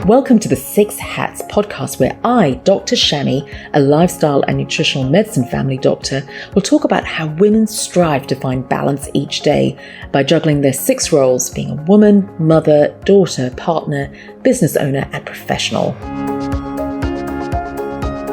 Welcome to the Six Hats podcast, where I, Dr. Shami, a lifestyle and nutritional medicine family doctor, will talk about how women strive to find balance each day by juggling their six roles, being a woman, mother, daughter, partner, business owner, and professional.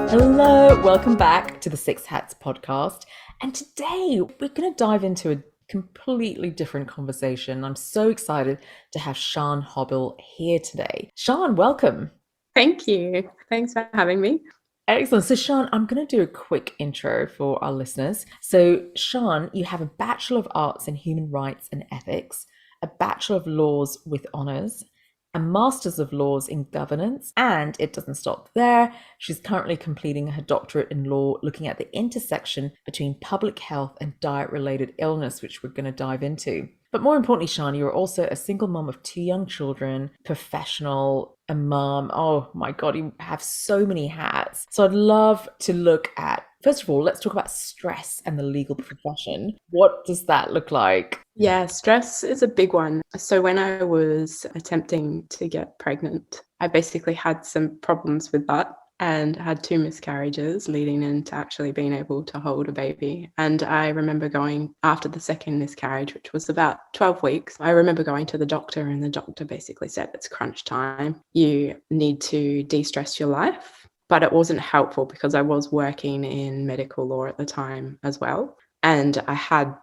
Hello, welcome back to the Six Hats podcast. And today we're going to dive into a completely different conversation. I'm so excited to have Sharn Hobill here today. Sharn, welcome. Thank you. Thanks for having me. Excellent. So Sharn, I'm going to do a quick intro for our listeners. So Sharn, you have a Bachelor of Arts in Human Rights and Ethics, a Bachelor of Laws with Honours, a Master's of Laws in Governance, and it doesn't stop there. She's currently completing her doctorate in law, looking at the intersection between public health and diet-related illness, which we're going to dive into. But more importantly, Sharn, you're also a single mom of 2 young children, professional, a mom. Oh my God, you have so many hats. So I'd love to look at, first of all, let's talk about stress and the legal profession. What does that look like? Yeah, stress is a big one. So when I was attempting to get pregnant, I basically had some problems with that and had 2 miscarriages leading into actually being able to hold a baby. And I remember going after the second miscarriage, which was about 12 weeks, I remember going to the doctor, and the doctor basically said, it's crunch time. You need to de-stress your life. But it wasn't helpful because I was working in medical law at the time as well. And I had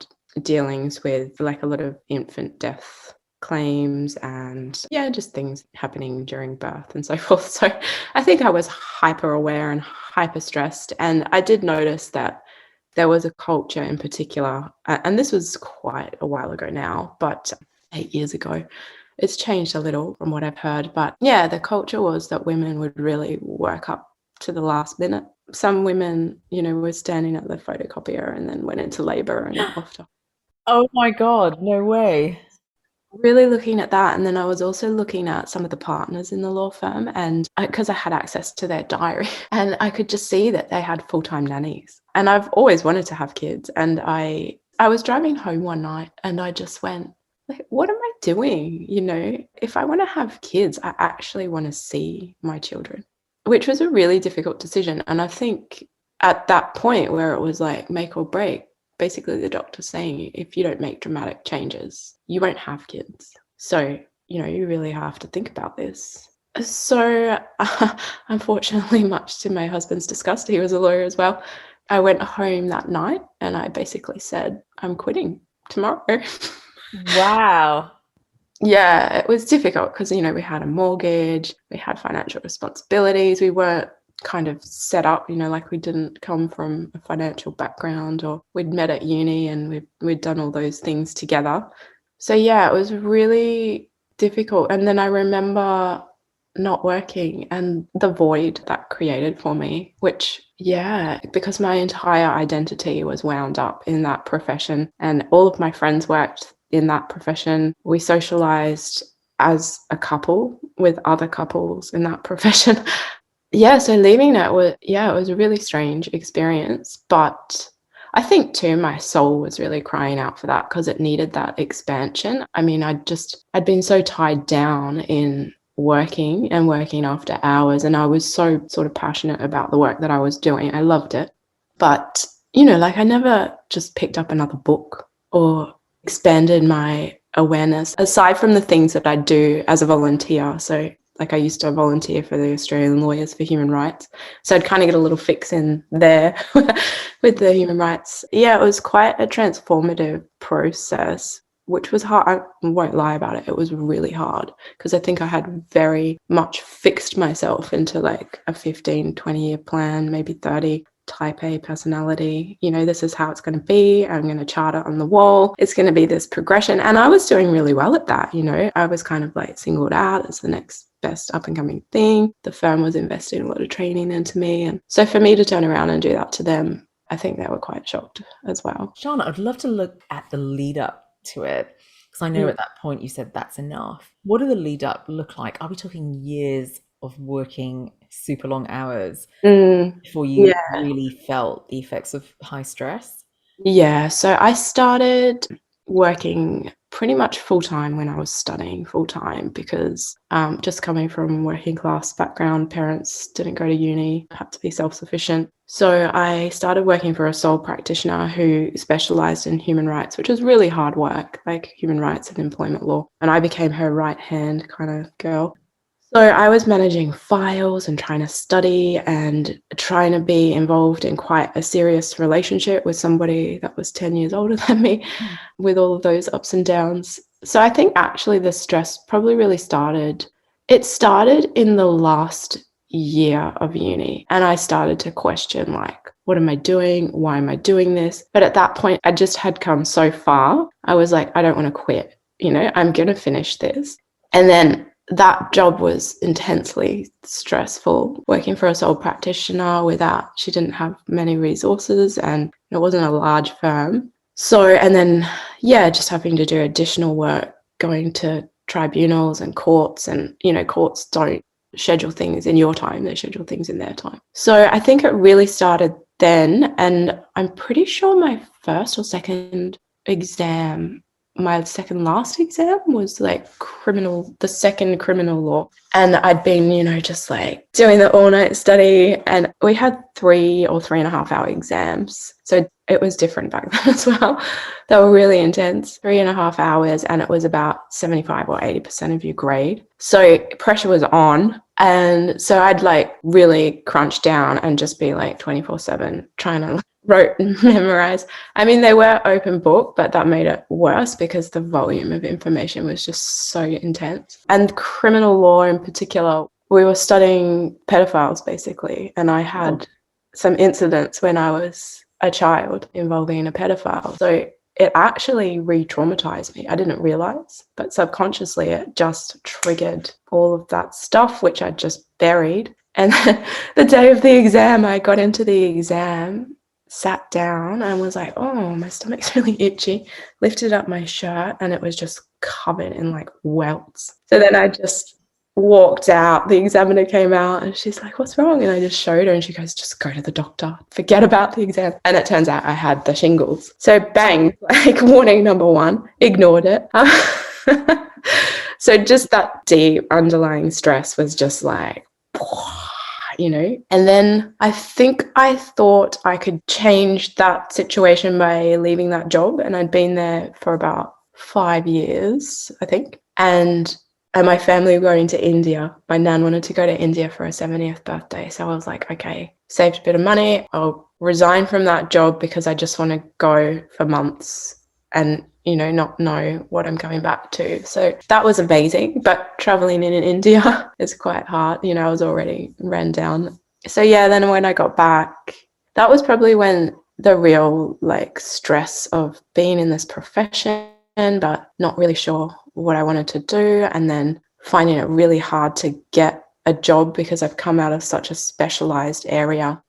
dealings with like a lot of infant death claims and just things happening during birth and so forth. So I think I was hyper aware and hyper stressed. And I did notice that there was a culture in particular, and this was quite a while ago now, but 8 years ago. It's changed a little from what I've heard. But yeah, the culture was that women would really work up to the last minute. Some women, were standing at the photocopier and then went into labor and after. Oh my God, no way. Really looking at that. And then I was also looking at some of the partners in the law firm, and because I had access to their diary, and I could just see that they had full-time nannies. And I've always wanted to have kids. And I was driving home one night and I just went, like, what am I doing? If I want to have kids, I actually want to see my children, which was a really difficult decision. And I think at that point where it was like make or break, basically the doctor saying, if you don't make dramatic changes, you won't have kids. So, you really have to think about this. So, unfortunately, much to my husband's disgust, he was a lawyer as well, I went home that night and I basically said, I'm quitting tomorrow. Wow. Yeah, it was difficult because, we had a mortgage, we had financial responsibilities, we weren't kind of set up, like we didn't come from a financial background, or we'd met at uni and we'd done all those things together. So yeah, it was really difficult. And then I remember not working and the void that created for me, which, because my entire identity was wound up in that profession and all of my friends worked in that profession. We socialized as a couple with other couples in that profession. Yeah, so leaving it was a really strange experience. But I think too, my soul was really crying out for that because it needed that expansion. I mean, I'd been so tied down in working after hours, and I was so sort of passionate about the work that I was doing. I loved it. But, I never just picked up another book or expanded my awareness aside from the things that I do as a volunteer. So like I used to volunteer for the Australian Lawyers for Human Rights. So I'd kind of get a little fix in there with the human rights. Yeah, it was quite a transformative process, which was hard. I won't lie about it. It was really hard because I think I had very much fixed myself into like a 15, 20-year plan, maybe 30. Type A personality, this is how it's going to be. I'm going to chart it on the wall. It's going to be this progression. And I was doing really well at that. I was kind of like singled out as the next best up and coming thing. The firm was investing a lot of training into me. And so for me to turn around and do that to them, I think they were quite shocked as well. Sharn, I'd love to look at the lead up to it, because I know at that point you said that's enough. What did the lead up look like? Are we talking years of working super long hours before you really felt the effects of high stress? Yeah, so I started working pretty much full-time when I was studying full-time because just coming from working class background, parents didn't go to uni, had to be self-sufficient. So I started working for a sole practitioner who specialised in human rights, which was really hard work, like human rights and employment law. And I became her right-hand kind of girl. So I was managing files and trying to study and trying to be involved in quite a serious relationship with somebody that was 10 years older than me, with all of those ups and downs. So I think actually the stress probably really started in the last year of uni, and I started to question, like, what am I doing? Why am I doing this? But at that point, I just had come so far. I was like, I don't want to quit. I'm going to finish this. And then that job was intensely stressful, working for a sole practitioner she didn't have many resources, and it wasn't a large firm. So, and then, just having to do additional work, going to tribunals and courts, and, courts don't schedule things in your time, they schedule things in their time. So I think it really started then, and I'm pretty sure my first or second exam, my second last exam was like the second criminal law. And I'd been, just like doing the all-night study, and we had 3 or 3.5 hour exams. So it was different back then as well. They were really intense, 3.5 hours, and it was about 75 or 80% of your grade. So pressure was on. And so I'd like really crunch down and just be like 24/7 trying to wrote and memorize. I mean, they were open book, but that made it worse because the volume of information was just so intense. And criminal law in particular, we were studying pedophiles basically, and I had some incidents when I was a child involving a pedophile. So it actually re-traumatized me. I didn't realize, but subconsciously it just triggered all of that stuff, which I just buried. And the day of the exam, I got into the exam, sat down and was like, oh, my stomach's really itchy, lifted up my shirt, and it was just covered in like welts. So then I just walked out. The examiner came out and she's like, what's wrong? And I just showed her, and she goes, just go to the doctor, forget about the exam. And it turns out I had the shingles. So bang, like warning number one, ignored it. So just that deep underlying stress was just like, and then I think I thought I could change that situation by leaving that job. And I'd been there for about 5 years, I think. And my family were going to India. My nan wanted to go to India for her 70th birthday. So I was like, okay, saved a bit of money. I'll resign from that job because I just want to go for months and, not know what I'm going back to. So that was amazing. But traveling in India is quite hard. I was already ran down. So then when I got back, that was probably when the real stress of being in this profession, but not really sure what I wanted to do, and then finding it really hard to get a job because I've come out of such a specialized area.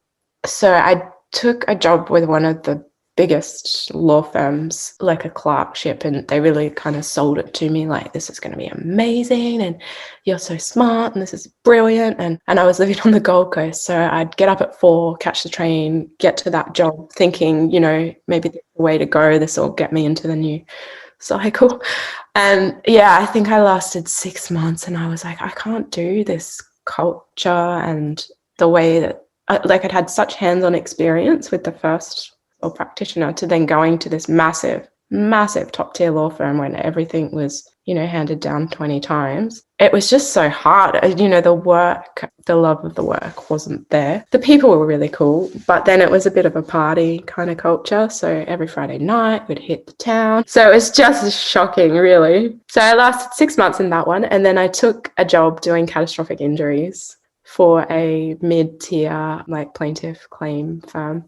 So I took a job with one of the biggest law firms, like a clerkship, and they really kind of sold it to me like, this is going to be amazing and you're so smart and this is brilliant. And I was living on the Gold Coast, so I'd get up at 4, catch the train, get to that job thinking, maybe there's a way to go, this will get me into the new cycle. And I think I lasted 6 months, and I was like, I can't do this culture and the way that I'd had such hands-on experience with the first law practitioner to then going to this massive top tier law firm when everything was handed down 20 times. It was just so hard. The work, the love of the work wasn't there. The people were really cool, but then it was a bit of a party kind of culture. So every Friday night we'd hit the town. So it was just shocking, really. So I lasted 6 months in that one, and then I took a job doing catastrophic injuries for a mid-tier plaintiff claim firm,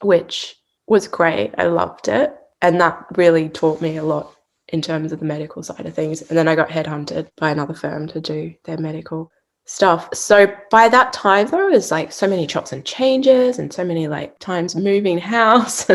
which was great. I loved it. And that really taught me a lot in terms of the medical side of things. And then I got headhunted by another firm to do their medical stuff. So by that time, there was so many chops and changes and so many times moving house.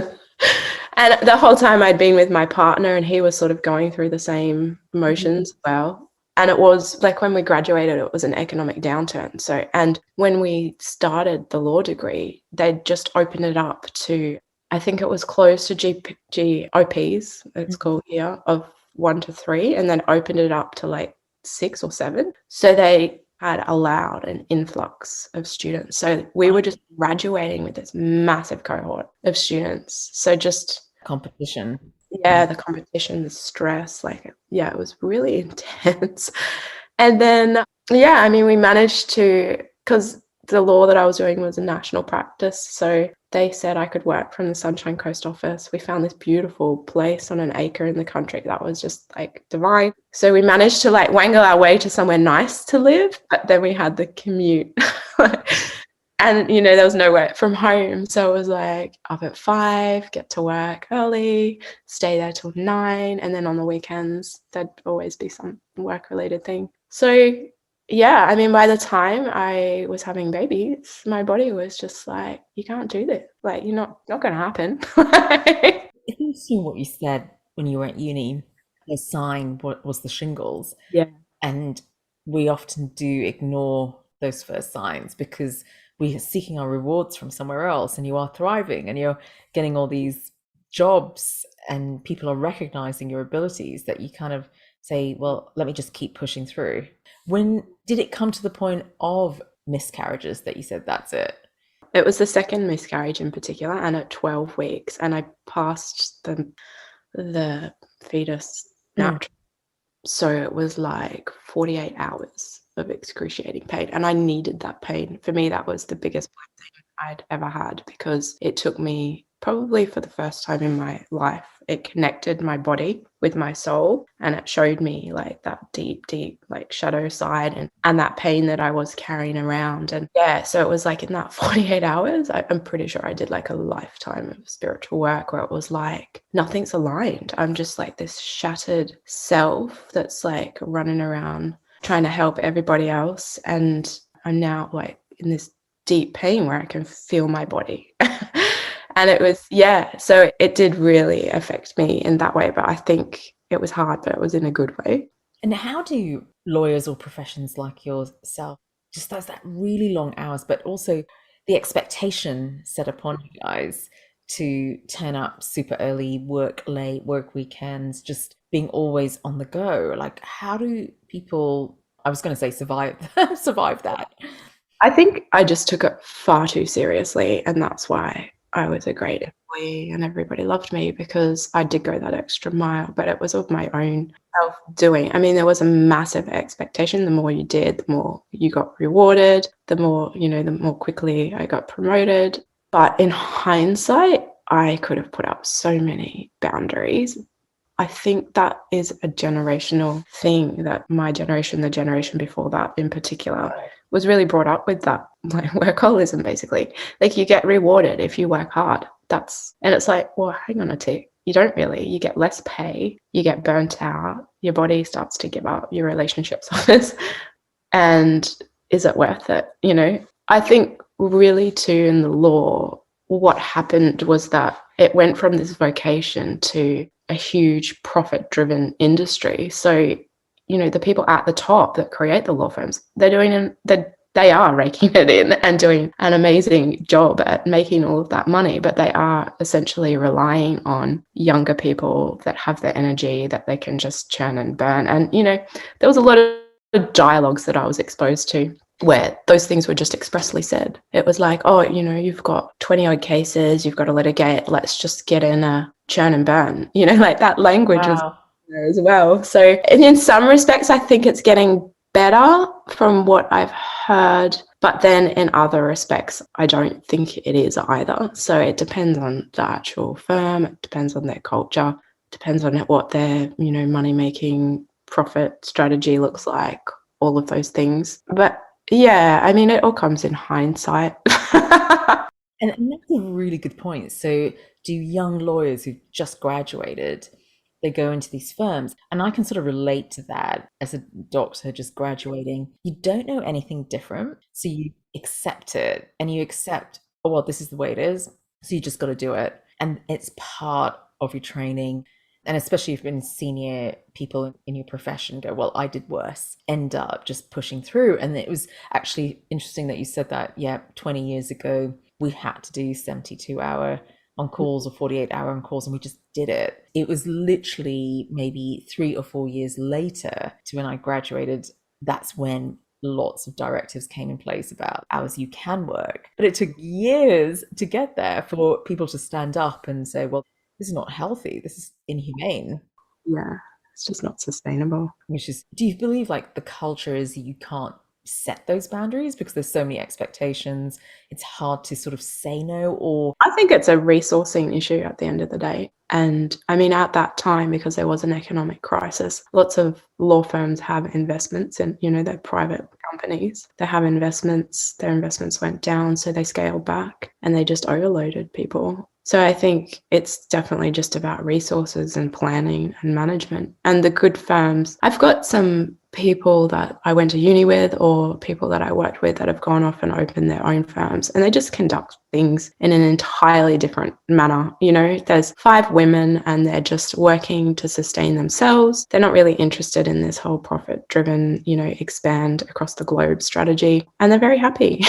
And the whole time I'd been with my partner, and he was sort of going through the same motions as well. And it was when we graduated, it was an economic downturn. So, and when we started the law degree, they'd just opened it up to, I think it was close to GOPs, it's called here, of 1 to 3 and then opened it up to like 6 or 7. So they had allowed an influx of students. So we were just graduating with this massive cohort of students. So just, Competition. yeah, the competition, the stress, like, yeah, it was really intense. And then, yeah, I mean, we managed to, because the law that I was doing was a national practice. So they said I could work from the Sunshine Coast office. We found this beautiful place on an acre in the country that was just like divine. So we managed to like wangle our way to somewhere nice to live, but then we had the commute. And, you know, there was nowhere from home. So it was like up at 5, get to work early, stay there till 9. And then on the weekends, there'd always be some work related thing. So, yeah, I mean, by the time I was having babies, my body was just like, you can't do this. Like, you're not going to happen. If you see what you said when you were at uni, the sign was the shingles. Yeah. And we often do ignore those first signs because we are seeking our rewards from somewhere else, and you are thriving and you're getting all these jobs and people are recognizing your abilities that you kind of say, well, let me just keep pushing through. When did it come to the point of miscarriages that you said that's it? It was the second miscarriage in particular, and at 12 weeks, and I passed the fetus Mm. naturally. So it was like 48 hours of excruciating pain, and I needed that pain. For me, that was the biggest blessing I'd ever had, because it took me, probably for the first time in my life, it connected my body with my soul, and it showed me like that deep, deep like shadow side, and that pain that I was carrying around. And yeah, so it was like in that 48 hours, I'm pretty sure I did like a lifetime of spiritual work where it was like nothing's aligned. I'm just like this shattered self that's like running around trying to help everybody else, and I'm now like in this deep pain where I can feel my body. And it was, yeah, so it did really affect me in that way. But I think it was hard, but it was in a good way. And how do lawyers or professions like yourself, just those that really long hours, but also the expectation set upon you guys to turn up super early, work late, work weekends, just being always on the go? Like, how do people, I was going to say survive, survive that? I think I just took it far too seriously. And that's why I was a great employee and everybody loved me, because I did go that extra mile, but it was of my own self doing. I mean, there was a massive expectation. The more you did, the more you got rewarded, the more, you know, the more quickly I got promoted. But in hindsight, I could have put up so many boundaries. I think that is a generational thing, that my generation, the generation before that in particular, was really brought up with that, like workaholism, basically. Like, you get rewarded if you work hard. And it's like, well, hang on a tick. You don't really. You get less pay, you get burnt out, your body starts to give up, your relationship suffers. And is it worth it? You know, I think really too in the law, what happened was that it went from this vocation to a huge profit driven industry. So, you know, the people at the top that create the law firms, they are raking it in and doing an amazing job at making all of that money, but they are essentially relying on younger people that have the energy that they can just churn and burn. And, you know, there was a lot of dialogues that I was exposed to where those things were just expressly said. It was like, oh, you know, you've got 20 odd cases, you've got to litigate, let's just get in a churn and burn, you know, like that language was Wow. there as well. So in some respects, I think it's getting better from what I've heard, but then in other respects, I don't think it is either. So it depends on the actual firm, it depends on their culture, depends on what their, you know, money making profit strategy looks like, all of those things. But yeah, I mean, it all comes in hindsight. And that's a really good point. So, do young lawyers who've just graduated, they go into these firms, and I can sort of relate to that as a doctor just graduating. You don't know anything different, so you accept it, and you accept, oh well, this is the way it is, so you just got to do it, and it's part of your training. And especially if when senior people in your profession go, well, I did worse, end up just pushing through. And it was actually interesting that you said that, yeah, 20 years ago, we had to do 72-hour on calls or 48-hour on calls, and we just did it. It was literally maybe 3 or 4 years later to when I graduated. That's when lots of directives came in place about hours you can work. But it took years to get there for people to stand up and say, well, this is not healthy. This is inhumane. Yeah, it's just not sustainable. Which is, do you believe like the culture is you can't set those boundaries because there's so many expectations? It's hard to sort of say no, or I think it's a resourcing issue at the end of the day. And I mean, at that time, because there was an economic crisis, lots of law firms have investments and, they're private companies. They have investments, their investments went down, so they scaled back and they just overloaded people. So I think it's definitely just about resources and planning and management. And the good firms, I've got some people that I went to uni with or people that I worked with that have gone off and opened their own firms, and they just conduct things in an entirely different manner. There's 5 women and they're just working to sustain themselves. They're not really interested in this whole profit driven, expand across the globe strategy, and they're very happy.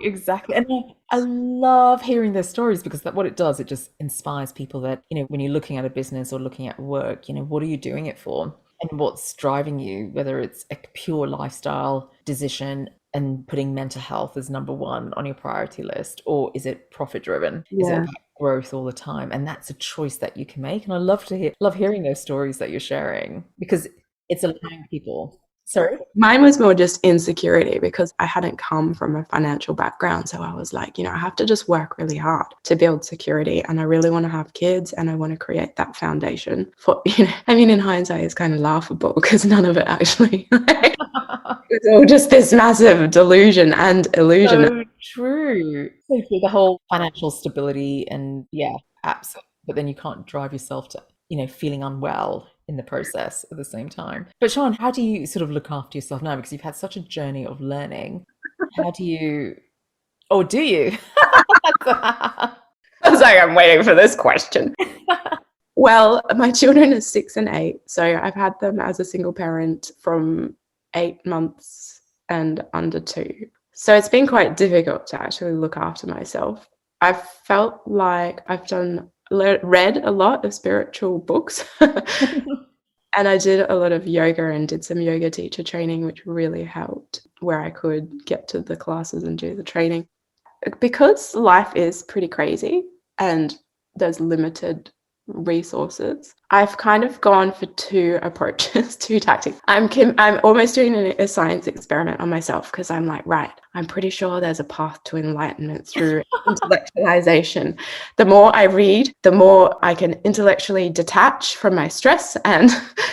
exactly. And I love hearing their stories because what it does, it just inspires people that, when you're looking at a business or looking at work, what are you doing it for? And what's driving you, whether it's a pure lifestyle decision and putting mental health as number one on your priority list, or is it profit driven? Is it Yeah. about growth all the time? And that's a choice that you can make. And I love hearing those stories that you're sharing because it's allowing people. Sorry? Mine was more just insecurity because I hadn't come from a financial background. So I was like, I have to just work really hard to build security. And I really want to have kids and I want to create that foundation for, I mean, in hindsight, it's kind of laughable because none of it actually, it's all just this massive delusion and illusion. So true. So true. The whole financial stability and yeah, absolutely. But then you can't drive yourself to, feeling unwell in the process at the same time. But Sean, how do you sort of look after yourself now? Because you've had such a journey of learning. How do you, or do you? I was like, I'm waiting for this question. Well, my children are 6 and 8. So I've had them as a single parent from 8 months and under 2. So it's been quite difficult to actually look after myself. I've felt like I've read a lot of spiritual books. And I did a lot of yoga and did some yoga teacher training, which really helped, where I could get to the classes and do the training. Because life is pretty crazy and there's limited resources, I've kind of gone for 2 approaches, 2 tactics. I'm almost doing a science experiment on myself because I'm like, right, I'm pretty sure there's a path to enlightenment through intellectualization. The more I read, the more I can intellectually detach from my stress and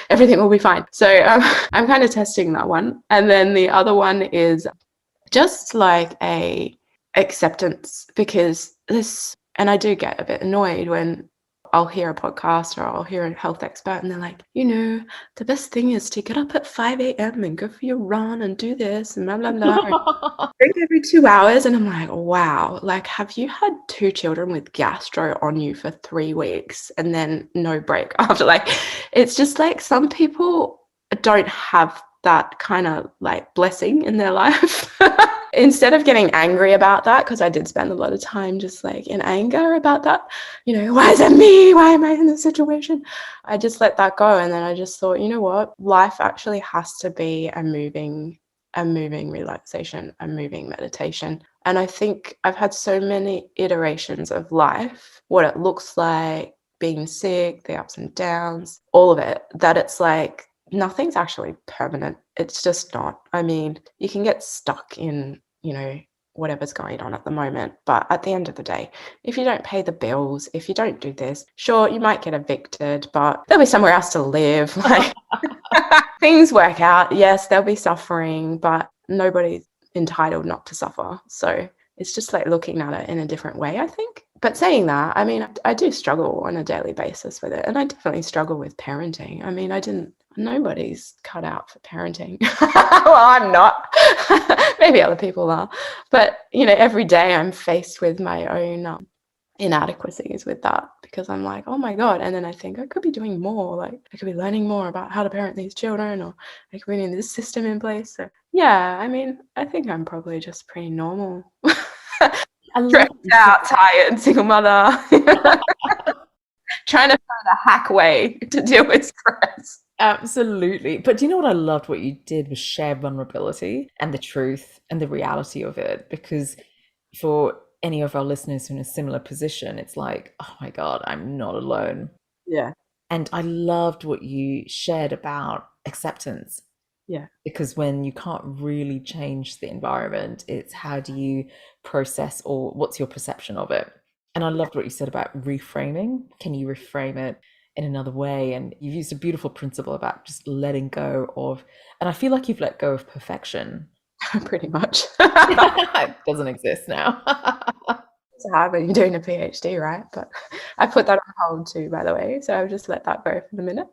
everything will be fine. So I'm kind of testing that one. And then the other one is just like a acceptance, because and I do get a bit annoyed when I'll hear a podcast or I'll hear a health expert and they're like, the best thing is to get up at 5 a.m. and go for your run and do this and blah, blah, blah. Drink every 2 hours. And I'm like, wow, like, have you had 2 children with gastro on you for 3 weeks and then no break after? Like, it's just like some people don't have that kind of like blessing in their life. Instead of getting angry about that, because I did spend a lot of time just like in anger about that, why is it me? Why am I in this situation? I just let that go. And then I just thought, you know what? Life actually has to be a moving relaxation, a moving meditation. And I think I've had so many iterations of life, what it looks like, being sick, the ups and downs, all of it, that it's like, nothing's actually permanent. It's just not. I mean, you can get stuck in, whatever's going on at the moment. But at the end of the day, if you don't pay the bills, if you don't do this, sure, you might get evicted, but there'll be somewhere else to live. Like, things work out. Yes, there'll be suffering, but nobody's entitled not to suffer. So it's just like looking at it in a different way, I think. But saying that, I mean, I do struggle on a daily basis with it. And I definitely struggle with parenting. I mean, nobody's cut out for parenting. Well, I'm not. Maybe other people are. But, every day I'm faced with my own inadequacies with that, because I'm like, oh my God. And then I think I could be doing more. Like, I could be learning more about how to parent these children, or I could be putting this system in place. So, yeah, I mean, I think I'm probably just pretty normal. I love Stressed out, tired, single mother. trying to find a hack way to deal with stress. Absolutely. But do you know what I loved? What you did was share vulnerability and the truth and the reality of it. Because for any of our listeners who are in a similar position, it's like, oh my God, I'm not alone. Yeah. And I loved what you shared about acceptance. Yeah. Because when you can't really change the environment, it's how do you process or what's your perception of it? And I loved what you said about reframing. Can you reframe it in another way? And you've used a beautiful principle about just letting go of, and I feel like you've let go of perfection. Pretty much. It doesn't exist now. It's hard when you're doing a PhD, right? But I put that on hold too, by the way. So I've just let that go for the minute.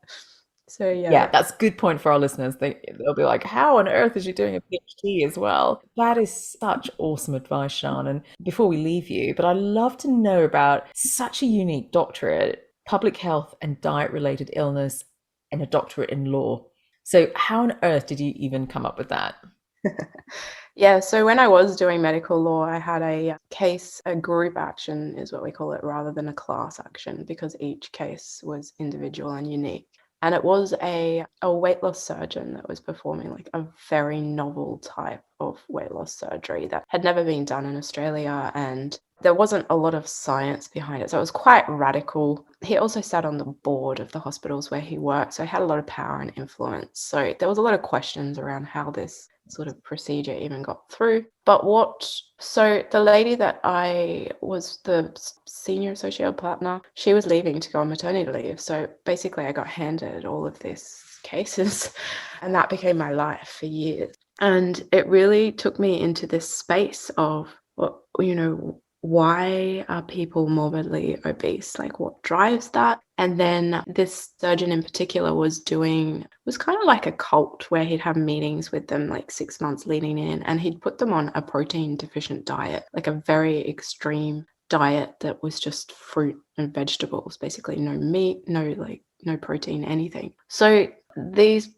So yeah. Yeah, that's a good point for our listeners. They'll be like, how on earth is she doing a PhD as well? That is such awesome advice, Sean. And before we leave you, but I'd love to know about such a unique doctorate, public health and diet related illness, and a doctorate in law. So how on earth did you even come up with that? Yeah, so when I was doing medical law, I had a case, a group action is what we call it, rather than a class action, because each case was individual and unique. And it was a weight loss surgeon that was performing like a very novel type of weight loss surgery that had never been done in Australia. And there wasn't a lot of science behind it. So it was quite radical. He also sat on the board of the hospitals where he worked. So he had a lot of power and influence. So there was a lot of questions around how this sort of procedure even got through. So the lady that I was the senior associate partner, she was leaving to go on maternity leave. So basically I got handed all of these cases and that became my life for years. And it really took me into this space of, well, why are people morbidly obese? Like what drives that? And then this surgeon in particular was kind of like a cult where he'd have meetings with them like 6 months leading in, and he'd put them on a protein deficient diet, like a very extreme diet that was just fruit and vegetables, basically no meat, no protein, anything. So these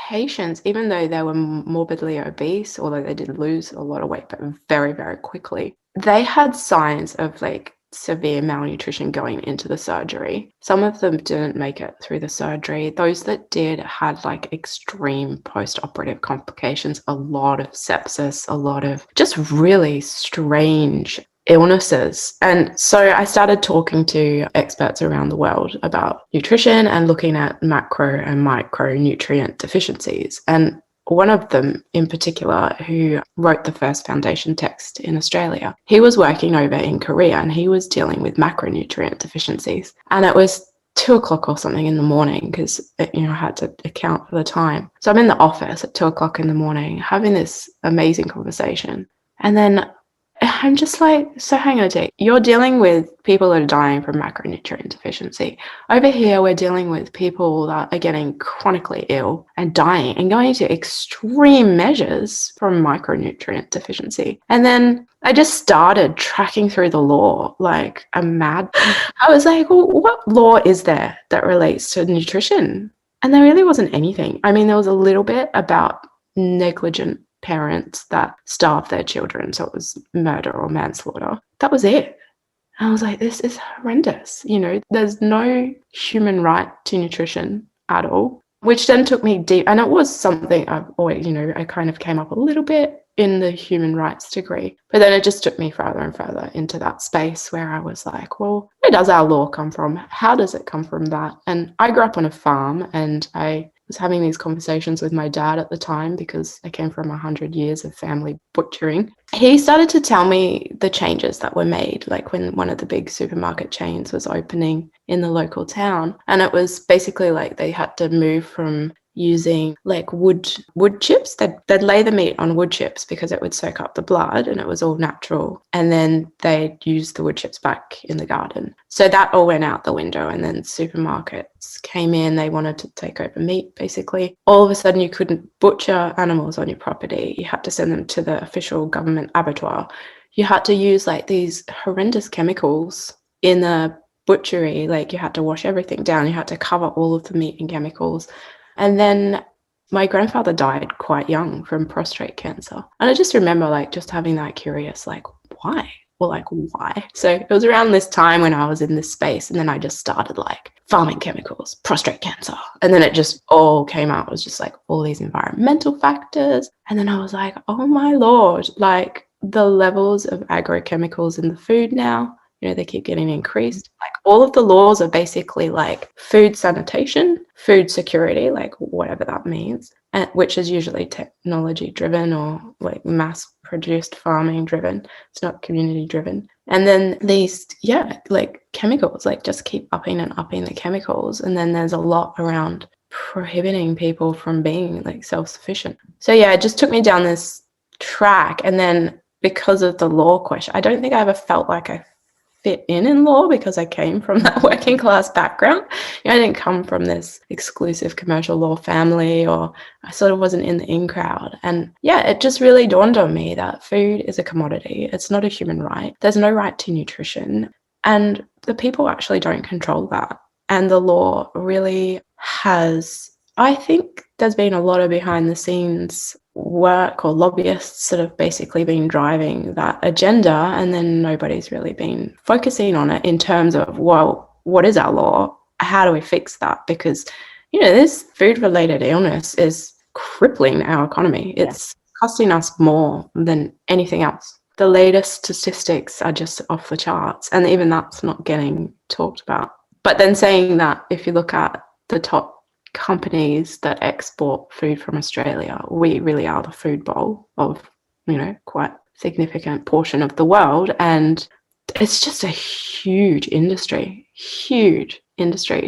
patients, even though they were morbidly obese, although they did lose a lot of weight, but very, very quickly, they had signs of like severe malnutrition going into the surgery. Some of them didn't make it through the surgery. Those that did had like extreme post-operative complications, a lot of sepsis, a lot of just really strange illnesses. And so I started talking to experts around the world about nutrition and looking at macro and micronutrient deficiencies. And one of them in particular, who wrote the first foundation text in Australia, he was working over in Korea and he was dealing with macronutrient deficiencies. And it was 2 o'clock or something in the morning because I had to account for the time. So I'm in the office at 2 o'clock in the morning having this amazing conversation. And then I'm just like, so hang on a sec. You're dealing with people that are dying from macronutrient deficiency. Over here, we're dealing with people that are getting chronically ill and dying and going to extreme measures from micronutrient deficiency. And then I just started tracking through the law like a mad. I was like, well, what law is there that relates to nutrition? And there really wasn't anything. I mean, there was a little bit about negligent parents that starved their children, so it was murder or manslaughter. That was it. I was like, this is horrendous. There's no human right to nutrition at all, which then took me deep. And it was something I've always, I kind of came up a little bit in the human rights degree, but then it just took me further and further into that space where I was like, well, where does our law come from? How does it come from that? And I grew up on a farm, and I was having these conversations with my dad at the time because I came from 100 years of family butchering. He started to tell me the changes that were made, like when one of the big supermarket chains was opening in the local town. And it was basically like they had to move from using like wood chips. They'd lay the meat on wood chips because it would soak up the blood and it was all natural. And then they'd use the wood chips back in the garden. So that all went out the window, and then supermarkets came in. They wanted to take over meat, basically. All of a sudden, you couldn't butcher animals on your property. You had to send them to the official government abattoir. You had to use like these horrendous chemicals in the butchery. Like you had to wash everything down. You had to cover all of the meat in chemicals. And then my grandfather died quite young from prostate cancer. And I just remember like just having that curious, like, why? Well, like, why? So it was around this time when I was in this space, and then I just started like farming chemicals, prostate cancer. And then it just all came out. It was just like all these environmental factors. And then I was like, oh my Lord, like the levels of agrochemicals in the food now, they keep getting increased. Like all of the laws are basically like food sanitation, food security, like whatever that means, which is usually technology driven or like mass produced farming driven. It's not community driven. And then these, like chemicals, like just keep upping and upping the chemicals. And then there's a lot around prohibiting people from being like self-sufficient. So yeah, it just took me down this track. And then because of the law question, I don't think I ever felt like I fit in law because I came from that working class background. I didn't come from this exclusive commercial law family, or I sort of wasn't in the in crowd. And yeah, it just really dawned on me that food is a commodity. It's not a human right. There's no right to nutrition. And the people actually don't control that. And the law really has, I think there's been a lot of behind the scenes work or lobbyists that have basically been driving that agenda, and then nobody's really been focusing on it in terms of, well, what is our law? How do we fix that? Because, this food-related illness is crippling our economy. It's costing us more than anything else. The latest statistics are just off the charts, and even that's not getting talked about. But then saying that, if you look at the top companies that export food from Australia, we really are the food bowl of, quite significant portion of the world. And it's just a huge industry.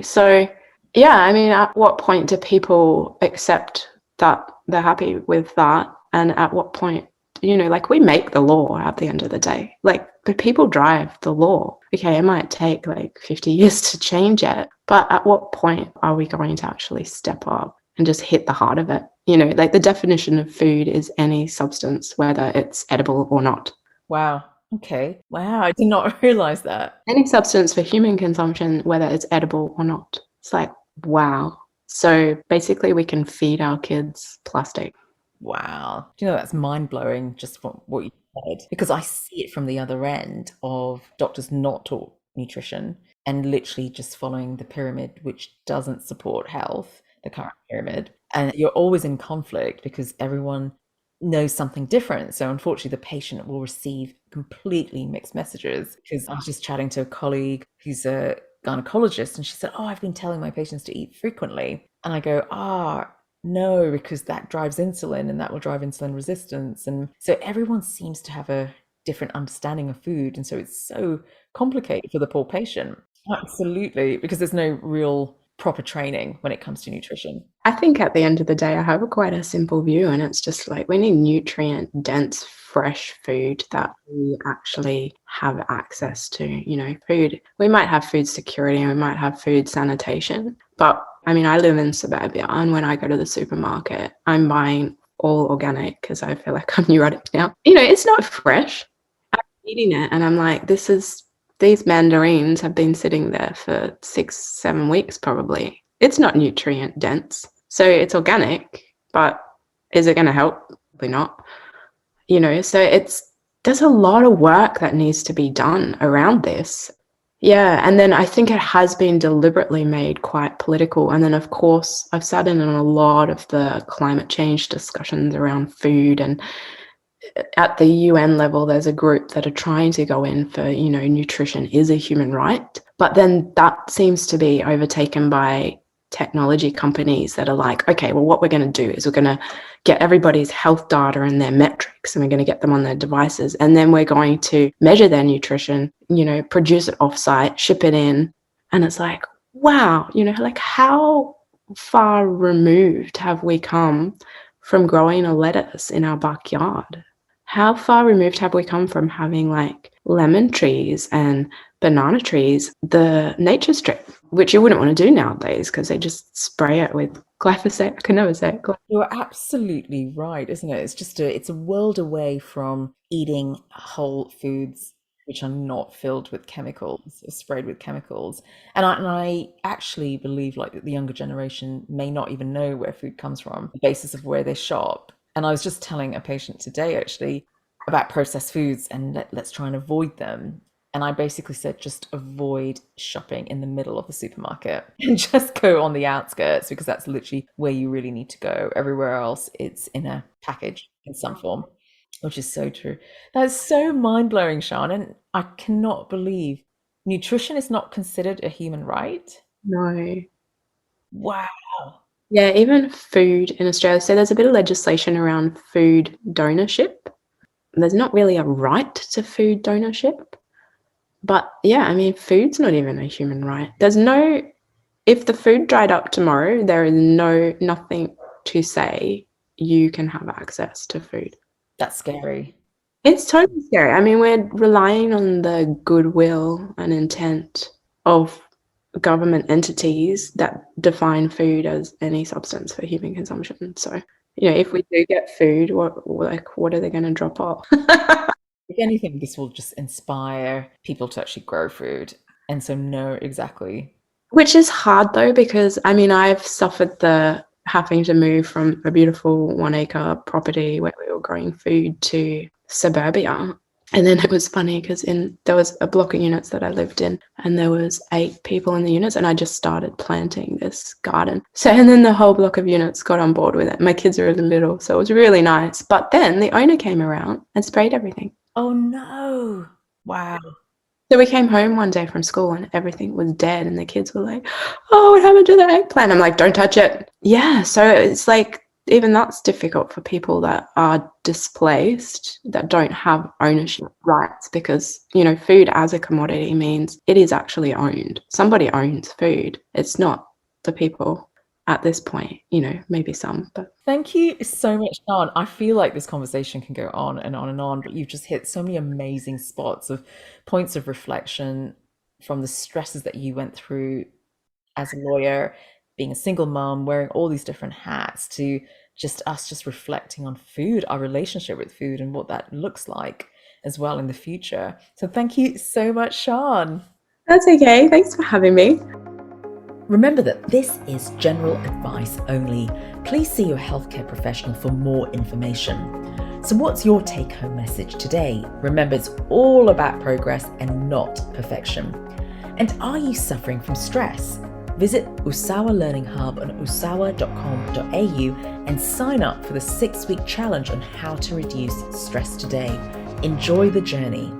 So yeah, I mean, at what point do people accept that they're happy with that? And at what point, like we make the law at the end of the day, like the people drive the law. Okay, it might take like 50 years to change it, but at what point are we going to actually step up and just hit the heart of it? Like the definition of food is any substance, whether it's edible or not. Wow. Okay. Wow. I did not realize that. Any substance for human consumption, whether it's edible or not. It's like, wow. So basically we can feed our kids plastic. Wow. Do you know that's mind blowing just from what you said? Because I see it from the other end of doctors not taught nutrition and literally just following the pyramid, which doesn't support health, the current pyramid. And you're always in conflict because everyone knows something different. So unfortunately, the patient will receive completely mixed messages. Because I was just chatting to a colleague who's a gynecologist, and she said, "Oh, I've been telling my patients to eat frequently." And I go, no, because that drives insulin and that will drive insulin resistance. And so everyone seems to have a different understanding of food. And so it's so complicated for the poor patient. Absolutely, because there's no real proper training when it comes to nutrition. I think at the end of the day, I have quite a simple view, and it's just like we need nutrient dense, fresh food that we actually have access to. Food. We might have food security and we might have food sanitation, but I mean, I live in suburbia, and when I go to the supermarket, I'm buying all organic because I feel like I'm neurotic now. It's not fresh. I'm eating it, and I'm like, these mandarins have been sitting there for 6-7 weeks probably. It's not nutrient dense. So it's organic, but is it going to help? Probably not. So there's a lot of work that needs to be done around this. Yeah, and then I think it has been deliberately made quite political. And then, of course, I've sat in on a lot of the climate change discussions around food, and at the UN level, there's a group that are trying to go in for, nutrition is a human right. But then that seems to be overtaken by technology companies that are like, okay, well, what we're going to do is we're going to get everybody's health data and their metrics, and we're going to get them on their devices. And then we're going to measure their nutrition, produce it offsite, ship it in. And it's like, wow, like how far removed have we come from growing a lettuce in our backyard? How far removed have we come from having like lemon trees and banana trees, the nature strip, which you wouldn't want to do nowadays because they just spray it with glyphosate. I can never say it. You're absolutely right, isn't it? It's a world away from eating whole foods which are not filled with chemicals or sprayed with chemicals. And I actually believe like that the younger generation may not even know where food comes from, the basis of where they shop. And I was just telling a patient today, actually, about processed foods and let's try and avoid them. And I basically said, just avoid shopping in the middle of the supermarket and just go on the outskirts because that's literally where you really need to go. Everywhere else, it's in a package in some form, which is so true. That's so mind blowing, Sean. And I cannot believe nutrition is not considered a human right. No. Wow. Yeah, even food in Australia. So there's a bit of legislation around food donorship. There's not really a right to food donorship. But yeah, I mean, food's not even a human right. There's no, if the food dried up tomorrow, there is nothing to say you can have access to food. That's scary. It's totally scary. I mean, we're relying on the goodwill and intent of government entities that define food as any substance for human consumption. So, if we do get food, what are they going to drop off? If anything, this will just inspire people to actually grow food. And so know exactly. Which is hard though, because I mean, I've suffered the having to move from a beautiful 1 acre property where we were growing food to suburbia. And then it was funny because there was a block of units that I lived in and there was 8 people in the units and I just started planting this garden. And then the whole block of units got on board with it. My kids are really little, so it was really nice. But then the owner came around and sprayed everything. Oh no. Wow. So we came home one day from school and everything was dead and the kids were like, oh, what happened to the eggplant? I'm like, don't touch it. Yeah, so it's like even that's difficult for people that are displaced, that don't have ownership rights because, food as a commodity means it is actually owned. Somebody owns food. It's not the people at this point, maybe some, but. Thank you so much, Sean. I feel like this conversation can go on and on and on, but you've just hit so many amazing spots of points of reflection from the stresses that you went through as a lawyer, being a single mom, wearing all these different hats, to just us just reflecting on food, our relationship with food, and what that looks like as well in the future. So thank you so much, Sean. That's okay. Thanks for having me. Remember that this is general advice only. Please see your healthcare professional for more information. So what's your take-home message today? Remember, it's all about progress and not perfection. And are you suffering from stress? Visit Usawa Learning Hub on usawa.com.au and sign up for the 6-week challenge on how to reduce stress today. Enjoy the journey.